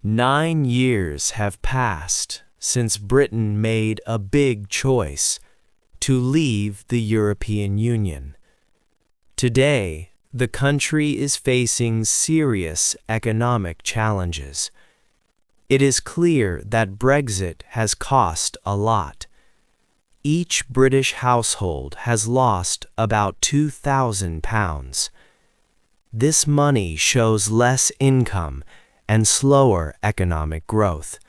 9 years have passed since Britain made a big choice to leave the European Union. Today, the country is facing serious economic challenges. It is clear that Brexit has cost a lot. Each British household has lost about £2,000. This money shows less income and slower economic growth.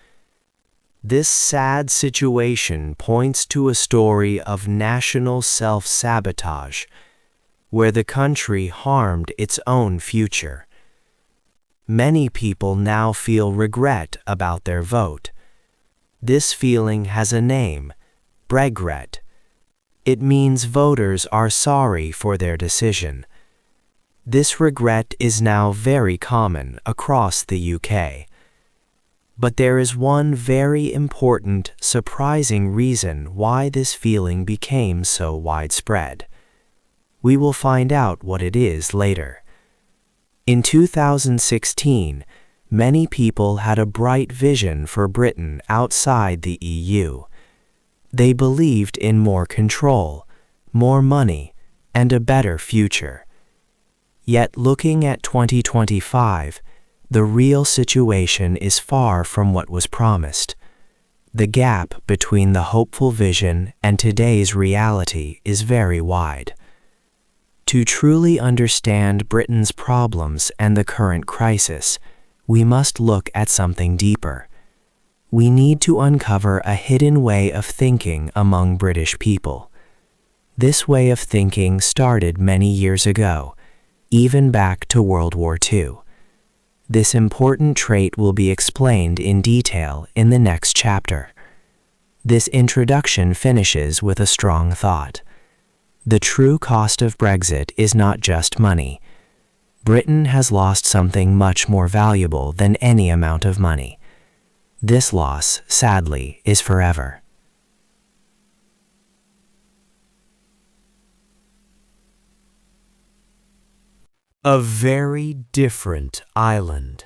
This sad situation points to a story of national self-sabotage, where the country harmed its own future. Many people now feel regret about their vote. This feeling has a name: Bregret. It means voters are sorry for their decision. This regret is now very common across the UK. But there is one very important, surprising reason why this feeling became so widespread. We will find out what it is later. In 2016, many people had a bright vision for Britain outside the EU. They believed in more control, more money, and a better future. Yet looking at 2025, the real situation is far from what was promised. The gap between the hopeful vision and today's reality is very wide. To truly understand Britain's problems and the current crisis, we must look at something deeper. We need to uncover a hidden way of thinking among British people. This way of thinking started many years ago, even back to World War II. This important trait will be explained in detail in the next chapter. This introduction finishes with a strong thought. The true cost of Brexit is not just money. Britain has lost something much more valuable than any amount of money. This loss, sadly, is forever. A very different island.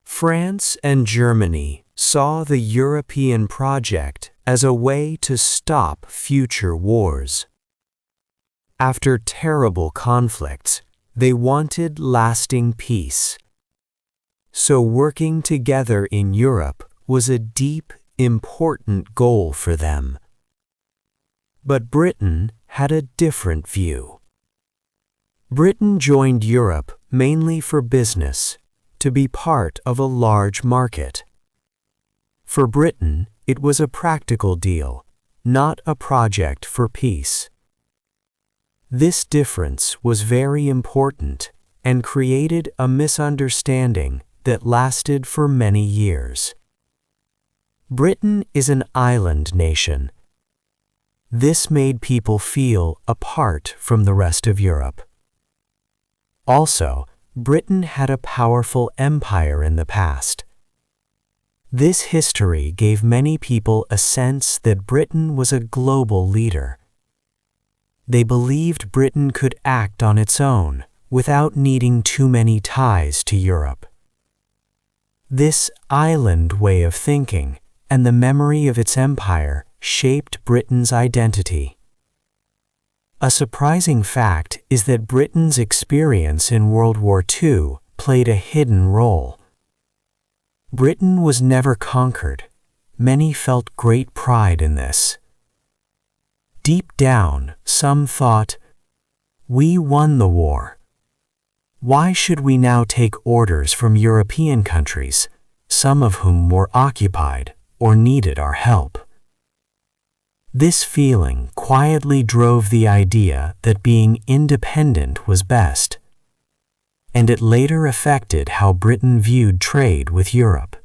France and Germany saw the European project as a way to stop future wars. After terrible conflicts, they wanted lasting peace. So working together in Europe was a deep, important goal for them. But Britain had a different view. Britain joined Europe mainly for business, to be part of a large market. For Britain, it was a practical deal, not a project for peace. This difference was very important and created a misunderstanding that lasted for many years. Britain is an island nation. This made people feel apart from the rest of Europe. Also, Britain had a powerful empire in the past. This history gave many people a sense that Britain was a global leader. They believed Britain could act on its own without needing too many ties to Europe. This island way of thinking and the memory of its empire shaped Britain's identity. A surprising fact is that Britain's experience in World War II played a hidden role. Britain was never conquered. Many felt great pride in this. Deep down, some thought, "We won the war. Why should we now take orders from European countries, some of whom were occupied or needed our help?" This feeling quietly drove the idea that being independent was best, and it later affected how Britain viewed trade with Europe.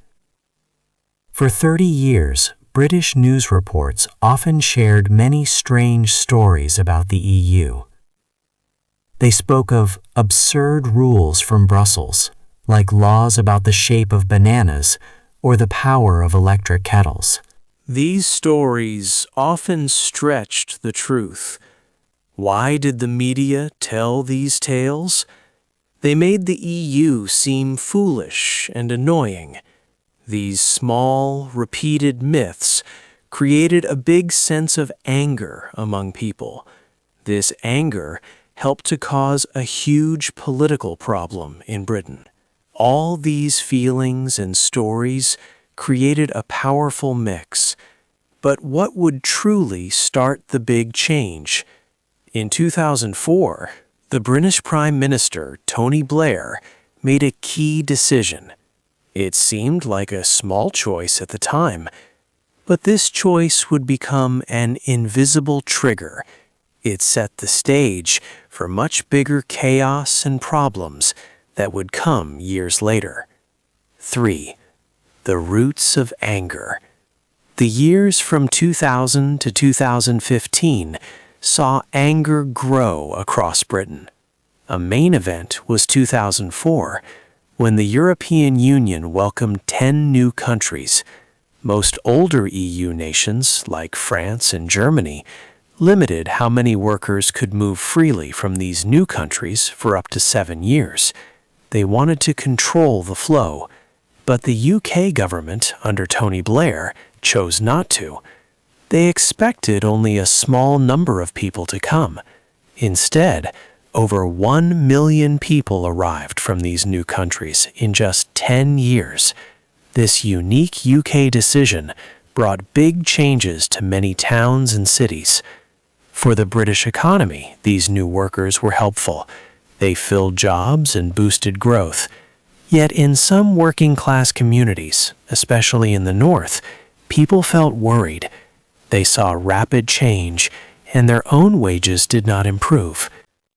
For 30 years, British news reports often shared many strange stories about the EU. They spoke of absurd rules from Brussels, like laws about the shape of bananas or the power of electric kettles. These stories often stretched the truth. Why did the media tell these tales? They made the EU seem foolish and annoying. These small, repeated myths created a big sense of anger among people. This anger helped to cause a huge political problem in Britain. All these feelings and stories created a powerful mix. But what would truly start the big change? In 2004, the British Prime Minister, Tony Blair, made a key decision. It seemed like a small choice at the time, but this choice would become an invisible trigger. It set the stage for much bigger chaos and problems that would come years later. 3. The roots of anger. The years from 2000 to 2015 saw anger grow across Britain. A main event was 2004, when the European Union welcomed 10 new countries. Most older EU nations, like France and Germany, limited how many workers could move freely from these new countries for up to 7 years. They wanted to control the flow, but the UK government, under Tony Blair, chose not to. They expected only a small number of people to come. Instead, over 1 million people arrived from these new countries in just 10 years. This unique UK decision brought big changes to many towns and cities. For the British economy, these new workers were helpful. They filled jobs and boosted growth. Yet in some working-class communities, especially in the North, people felt worried. They saw rapid change, and their own wages did not improve.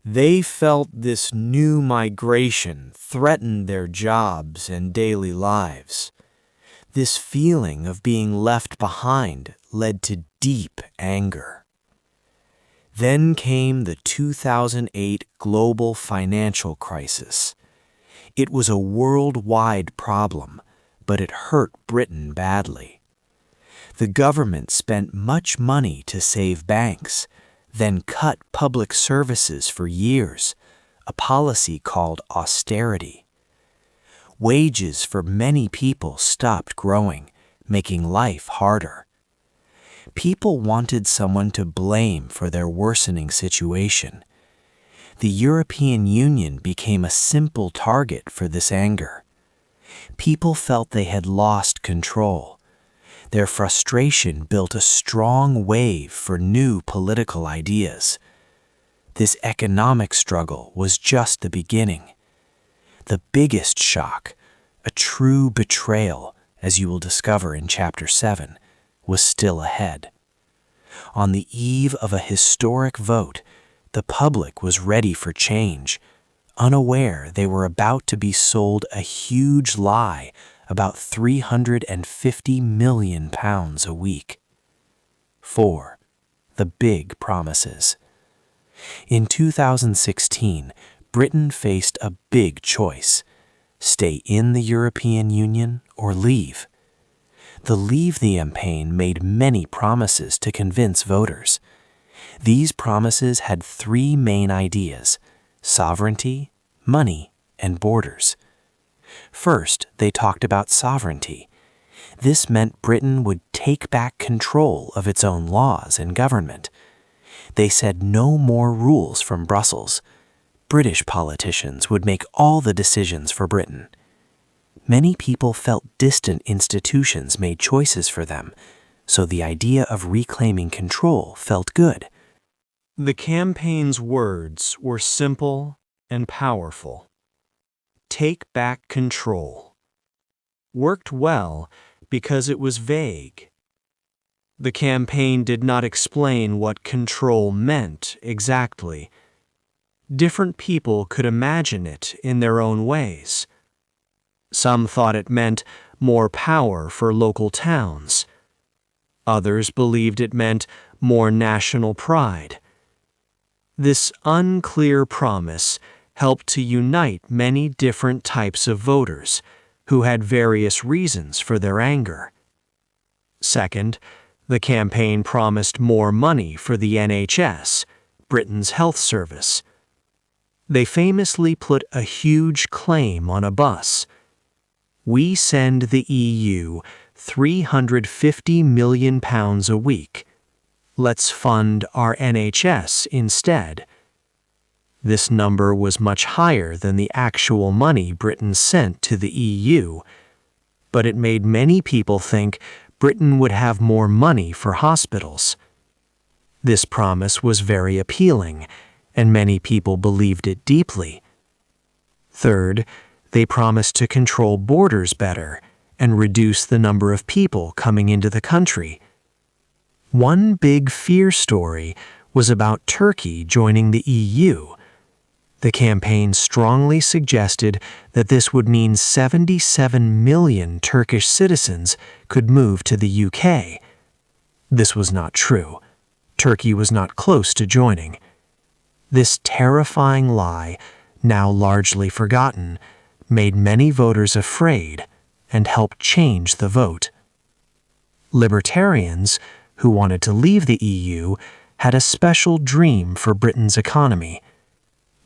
They felt this new migration threatened their jobs and daily lives. This feeling of being left behind led to deep anger. Then came the 2008 global financial crisis. It was a worldwide problem, but it hurt Britain badly. The government spent much money to save banks, then cut public services for years, a policy called austerity. Wages for many people stopped growing, making life harder. People wanted someone to blame for their worsening situation. The European Union became a simple target for this anger. People felt they had lost control. Their frustration built a strong wave for new political ideas. This economic struggle was just the beginning. The biggest shock, a true betrayal, as you will discover in Chapter 7, was still ahead. On the eve of a historic vote, the public was ready for change, unaware they were about to be sold a huge lie about £350 million a week. 4. The big promises. In 2016, Britain faced a big choice: stay in the European Union or leave. The Leave the campaign made many promises to convince voters. These promises had 3 main ideas: sovereignty, money, and borders. First, they talked about sovereignty. This meant Britain would take back control of its own laws and government. They said no more rules from Brussels. British politicians would make all the decisions for Britain. Many people felt distant institutions made choices for them, so the idea of reclaiming control felt good. The campaign's words were simple and powerful. Take back control. Worked well because it was vague. The campaign did not explain what control meant exactly. Different people could imagine it in their own ways. Some thought it meant more power for local towns. Others believed it meant more national pride. This unclear promise helped to unite many different types of voters who had various reasons for their anger. Second, the campaign promised more money for the NHS, Britain's health service. They famously put a huge claim on a bus. We send the EU £350 million a week. Let's fund our NHS instead. This number was much higher than the actual money Britain sent to the EU, but it made many people think Britain would have more money for hospitals. This promise was very appealing, and many people believed it deeply. Third, they promised to control borders better and reduce the number of people coming into the country. One big fear story was about Turkey joining the EU. The campaign strongly suggested that this would mean 77 million Turkish citizens could move to the UK. This was not true. Turkey was not close to joining. This terrifying lie, now largely forgotten, made many voters afraid and helped change the vote. Libertarians, who wanted to leave the EU, had a special dream for Britain's economy.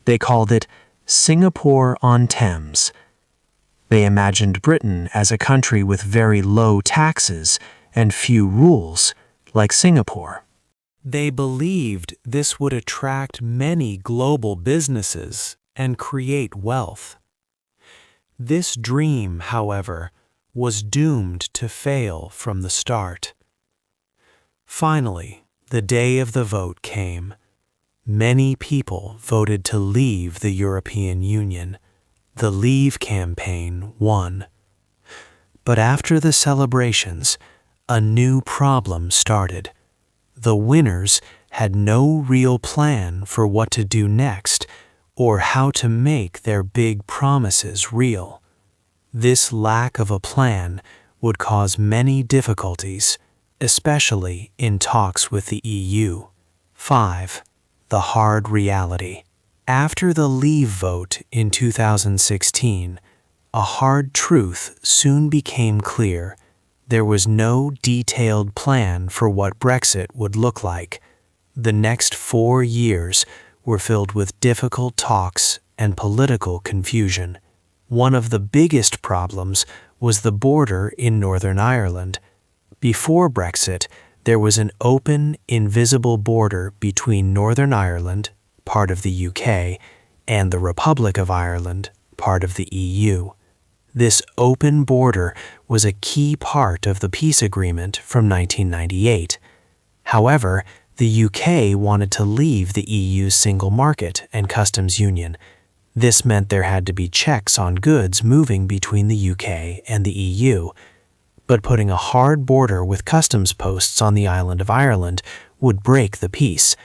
They called it Singapore on Thames. They imagined Britain as a country with very low taxes and few rules, like Singapore. They believed this would attract many global businesses and create wealth. This dream, however, was doomed to fail from the start. Finally, the day of the vote came. Many people voted to leave the European Union. The Leave campaign won. But after the celebrations, a new problem started. The winners had no real plan for what to do next or how to make their big promises real. This lack of a plan would cause many difficulties, especially in talks with the EU. 5. The hard reality. After the Leave vote in 2016, a hard truth soon became clear. There was no detailed plan for what Brexit would look like. The next 4 years were filled with difficult talks and political confusion. One of the biggest problems was the border in Northern Ireland. Before Brexit, there was an open, invisible border between Northern Ireland, part of the UK, and the Republic of Ireland, part of the EU. This open border was a key part of the peace agreement from 1998. However, the UK wanted to leave the EU's single market and customs union. This meant there had to be checks on goods moving between the UK and the EU. But putting a hard border with customs posts on the island of Ireland would break the peace.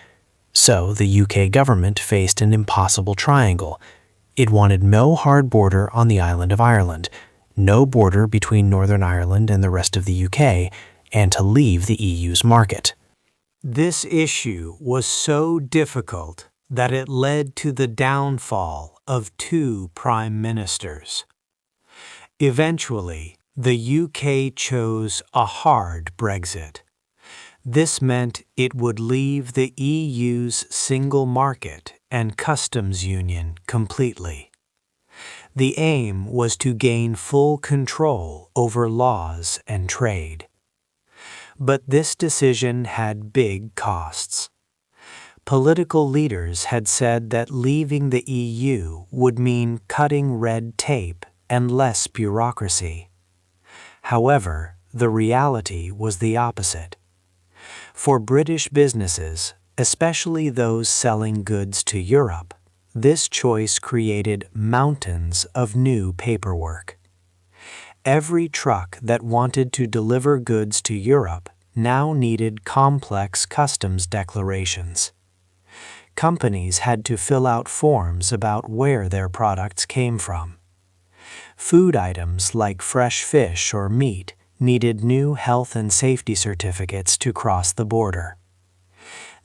So the UK government faced an impossible triangle. It wanted no hard border on the island of Ireland, no border between Northern Ireland and the rest of the UK, and to leave the EU's market. This issue was so difficult that it led to the downfall of 2 prime ministers. Eventually, the UK chose a hard Brexit. This meant it would leave the EU's single market and customs union completely. The aim was to gain full control over laws and trade. But this decision had big costs. Political leaders had said that leaving the EU would mean cutting red tape and less bureaucracy. However, the reality was the opposite. For British businesses, especially those selling goods to Europe, this choice created mountains of new paperwork. Every truck that wanted to deliver goods to Europe now needed complex customs declarations. Companies had to fill out forms about where their products came from. Food items like fresh fish or meat needed new health and safety certificates to cross the border.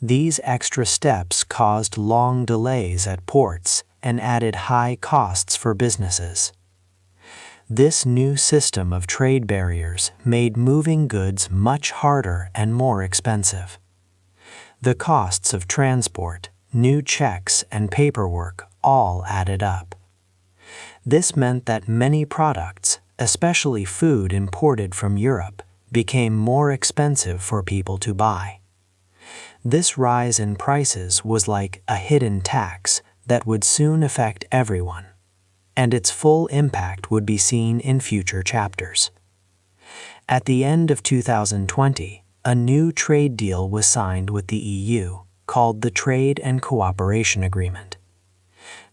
These extra steps caused long delays at ports and added high costs for businesses. This new system of trade barriers made moving goods much harder and more expensive. The costs of transport, new checks, and paperwork all added up. This meant that many products, especially food imported from Europe, became more expensive for people to buy. This rise in prices was like a hidden tax that would soon affect everyone, and its full impact would be seen in future chapters. At the end of 2020, a new trade deal was signed with the EU called the Trade and Cooperation Agreement.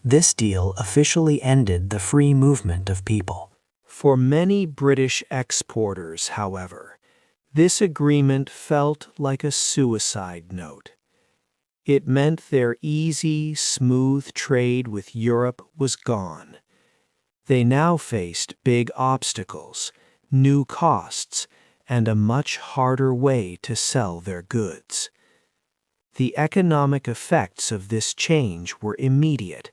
This deal officially ended the free movement of people. For many British exporters, however, this agreement felt like a suicide note. It meant their easy, smooth trade with Europe was gone. They now faced big obstacles, new costs, and a much harder way to sell their goods. The economic effects of this change were immediate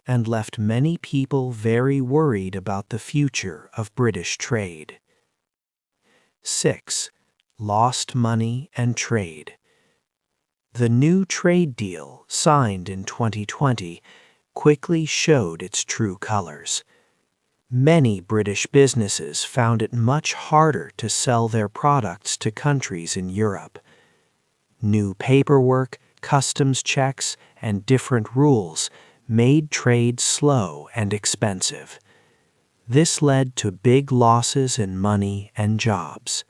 and left many people very worried about the future of British trade. 6. Lost money and trade. The new trade deal, signed in 2020, quickly showed its true colors. Many British businesses found it much harder to sell their products to countries in Europe. New paperwork, customs checks, and different rules made trade slow and expensive. This led to big losses in money and jobs.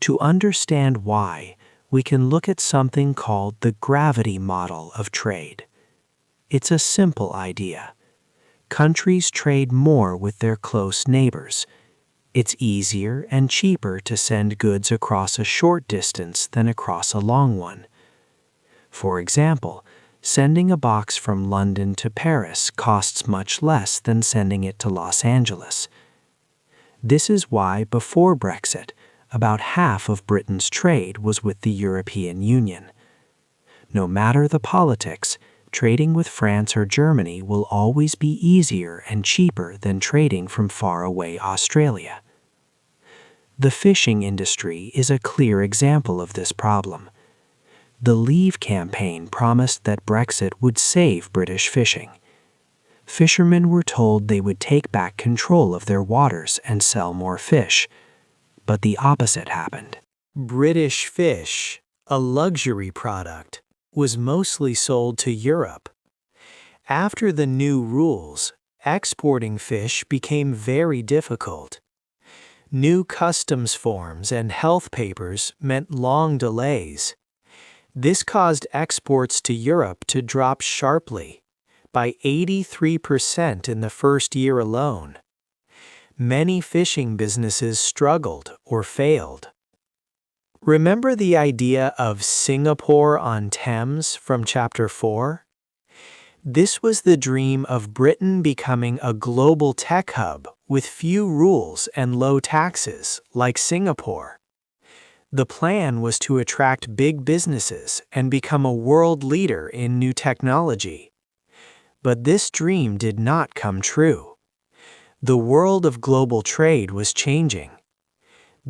To understand why, we can look at something called the gravity model of trade. It's a simple idea. Countries trade more with their close neighbors. It's easier and cheaper to send goods across a short distance than across a long one. For example, sending a box from London to Paris costs much less than sending it to Los Angeles. This is why, before Brexit, about half of Britain's trade was with the European Union. No matter the politics, trading with France or Germany will always be easier and cheaper than trading from faraway Australia. The fishing industry is a clear example of this problem. The Leave campaign promised that Brexit would save British fishing. Fishermen were told they would take back control of their waters and sell more fish. But the opposite happened. British fish, a luxury product, was mostly sold to Europe. After the new rules, exporting fish became very difficult. New customs forms and health papers meant long delays. This caused exports to Europe to drop sharply, by 83% in the first year alone. Many fishing businesses struggled or failed. Remember the idea of Singapore on Thames from Chapter 4? This was the dream of Britain becoming a global tech hub with few rules and low taxes, like Singapore. The plan was to attract big businesses and become a world leader in new technology. But this dream did not come true. The world of global trade was changing.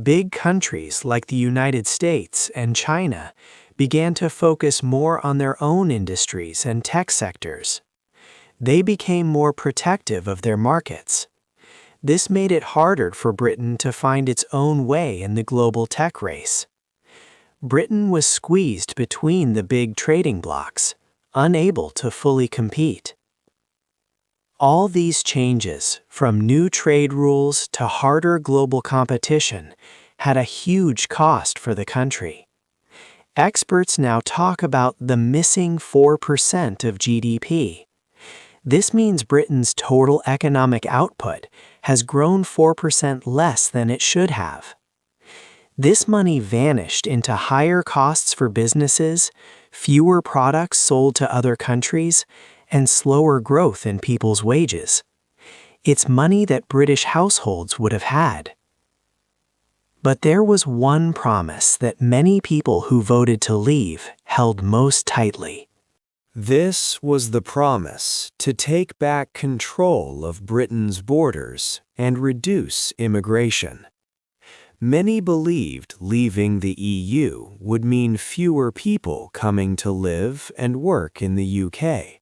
Big countries like the United States and China began to focus more on their own industries and tech sectors. They became more protective of their markets. This made it harder for Britain to find its own way in the global tech race. Britain was squeezed between the big trading blocs, unable to fully compete. All these changes, from new trade rules to harder global competition, had a huge cost for the country. Experts now talk about the missing 4% of GDP. This means Britain's total economic output has grown 4% less than it should have. This money vanished into higher costs for businesses, fewer products sold to other countries, and slower growth in people's wages. It's money that British households would have had. But there was one promise that many people who voted to leave held most tightly. This was the promise to take back control of Britain's borders and reduce immigration. Many believed leaving the EU would mean fewer people coming to live and work in the UK.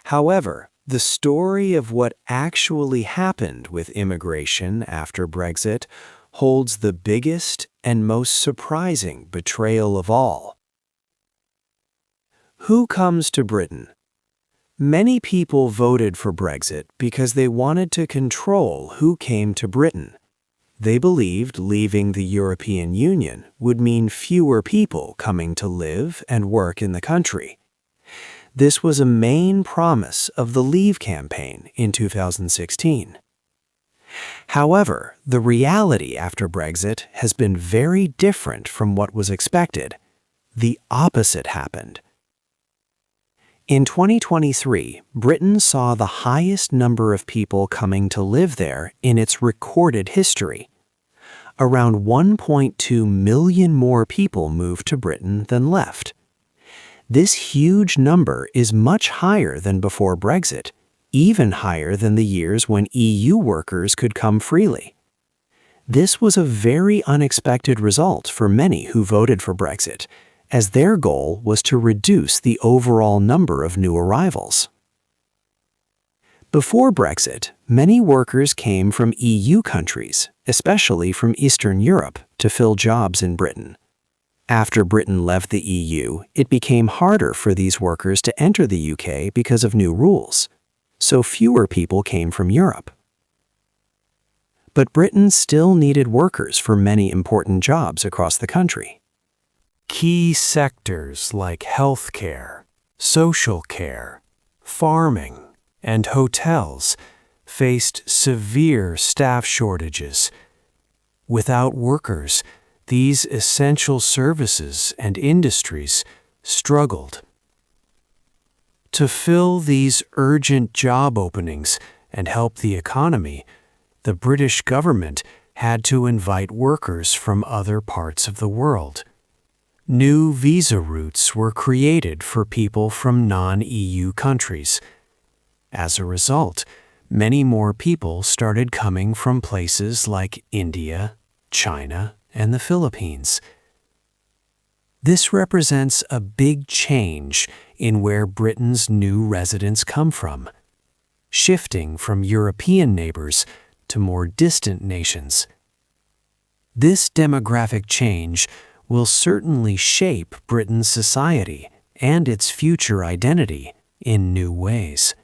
However, the story of what actually happened with immigration after Brexit holds the biggest and most surprising betrayal of all. Who comes to Britain? Many people voted for Brexit because they wanted to control who came to Britain. They believed leaving the European Union would mean fewer people coming to live and work in the country. This was a main promise of the Leave campaign in 2016. However, the reality after Brexit has been very different from what was expected. The opposite happened. In 2023, Britain saw the highest number of people coming to live there in its recorded history. Around 1.2 million more people moved to Britain than left. This huge number is much higher than before Brexit, even higher than the years when EU workers could come freely. This was a very unexpected result for many who voted for Brexit, as their goal was to reduce the overall number of new arrivals. Before Brexit, many workers came from EU countries, especially from Eastern Europe, to fill jobs in Britain. After Britain left the EU, it became harder for these workers to enter the UK because of new rules, so fewer people came from Europe. But Britain still needed workers for many important jobs across the country. Key sectors like healthcare, social care, farming, and hotels faced severe staff shortages. Without workers, these essential services and industries struggled. To fill these urgent job openings and help the economy, the British government had to invite workers from other parts of the world. New visa routes were created for people from non-EU countries. As a result, many more people started coming from places like India, China, and the Philippines. This represents a big change in where Britain's new residents come from, shifting from European neighbors to more distant nations. This demographic change will certainly shape Britain's society and its future identity in new ways.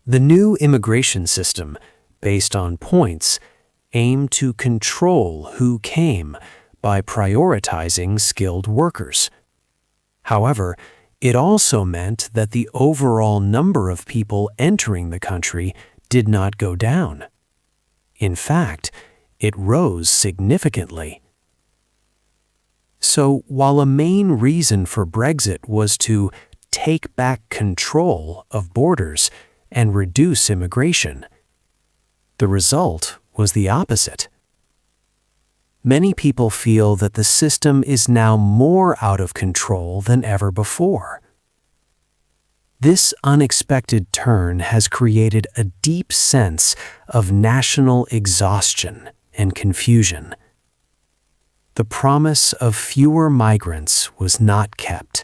The new immigration system, based on points, aimed to control who came by prioritizing skilled workers. However, it also meant that the overall number of people entering the country did not go down. In fact, it rose significantly. So, while a main reason for Brexit was to take back control of borders and reduce immigration, the result was the opposite. Many people feel that the system is now more out of control than ever before. This unexpected turn has created a deep sense of national exhaustion and confusion. The promise of fewer migrants was not kept,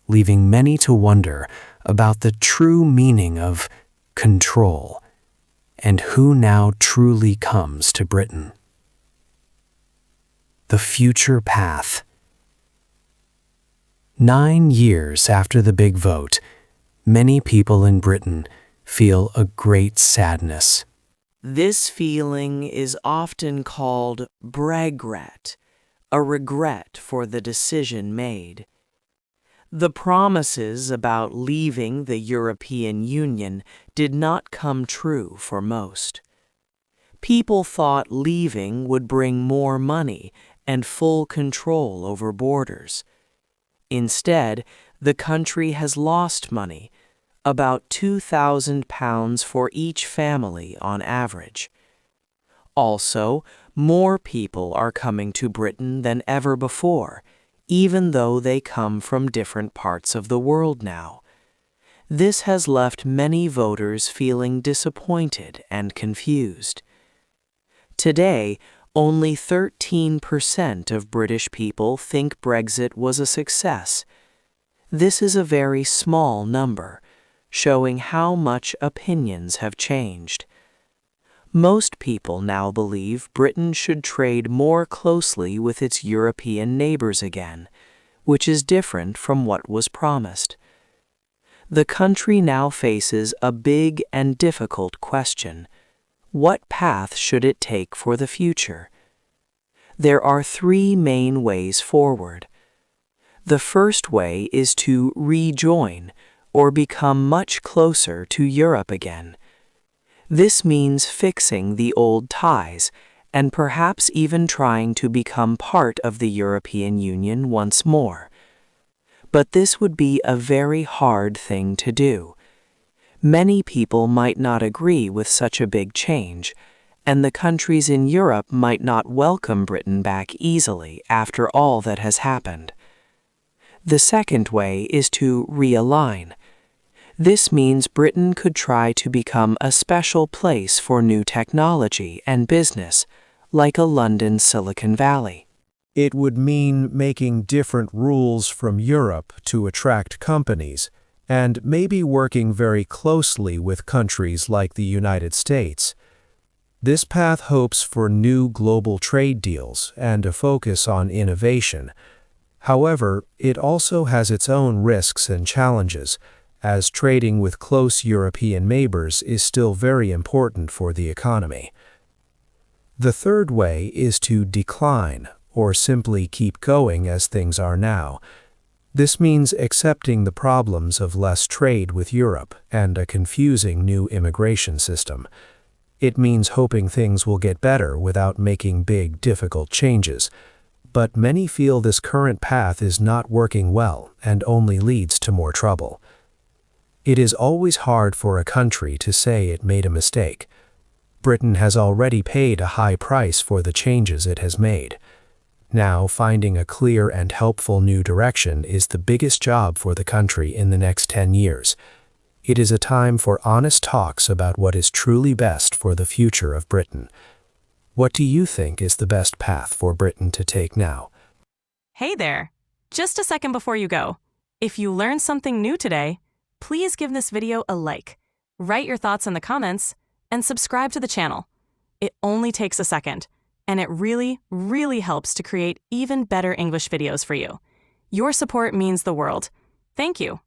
leaving many to wonder about the true meaning of control and who now truly comes to Britain. The future path. 9 years after the big vote, many people in Britain feel a great sadness. This feeling is often called Brexit, a regret for the decision made. The promises about leaving the European Union did not come true for most. People thought leaving would bring more money and full control over borders. Instead, the country has lost money, about £2,000 for each family on average. Also, more people are coming to Britain than ever before, even though they come from different parts of the world now. This has left many voters feeling disappointed and confused. Today, only 13% of British people think Brexit was a success. This is a very small number, showing how much opinions have changed. Most people now believe Britain should trade more closely with its European neighbors again, which is different from what was promised. The country now faces a big and difficult question. What path should it take for the future? There are three main ways forward. The first way is to rejoin, or become much closer to Europe again. This means fixing the old ties and perhaps even trying to become part of the European Union once more. But this would be a very hard thing to do. Many people might not agree with such a big change, and the countries in Europe might not welcome Britain back easily after all that has happened. The second way is to realign. This means Britain could try to become a special place for new technology and business, like a London Silicon Valley. It would mean making different rules from Europe to attract companies, and maybe working very closely with countries like the United States. This path hopes for new global trade deals and a focus on innovation. However, it also has its own risks and challenges, as trading with close European neighbors is still very important for the economy. The third way is to decline, or simply keep going as things are now. This means accepting the problems of less trade with Europe and a confusing new immigration system. It means hoping things will get better without making big, difficult changes. But many feel this current path is not working well and only leads to more trouble. It is always hard for a country to say it made a mistake. Britain has already paid a high price for the changes it has made. Now, finding a clear and helpful new direction is the biggest job for the country in the next 10 years. It is a time for honest talks about what is truly best for the future of Britain. What do you think is the best path for Britain to take now? Hey there! Just a second before you go. If you learned something new today, please give this video a like, write your thoughts in the comments, and subscribe to the channel. It only takes a second, and it really, really helps to create even better English videos for you. Your support means the world. Thank you.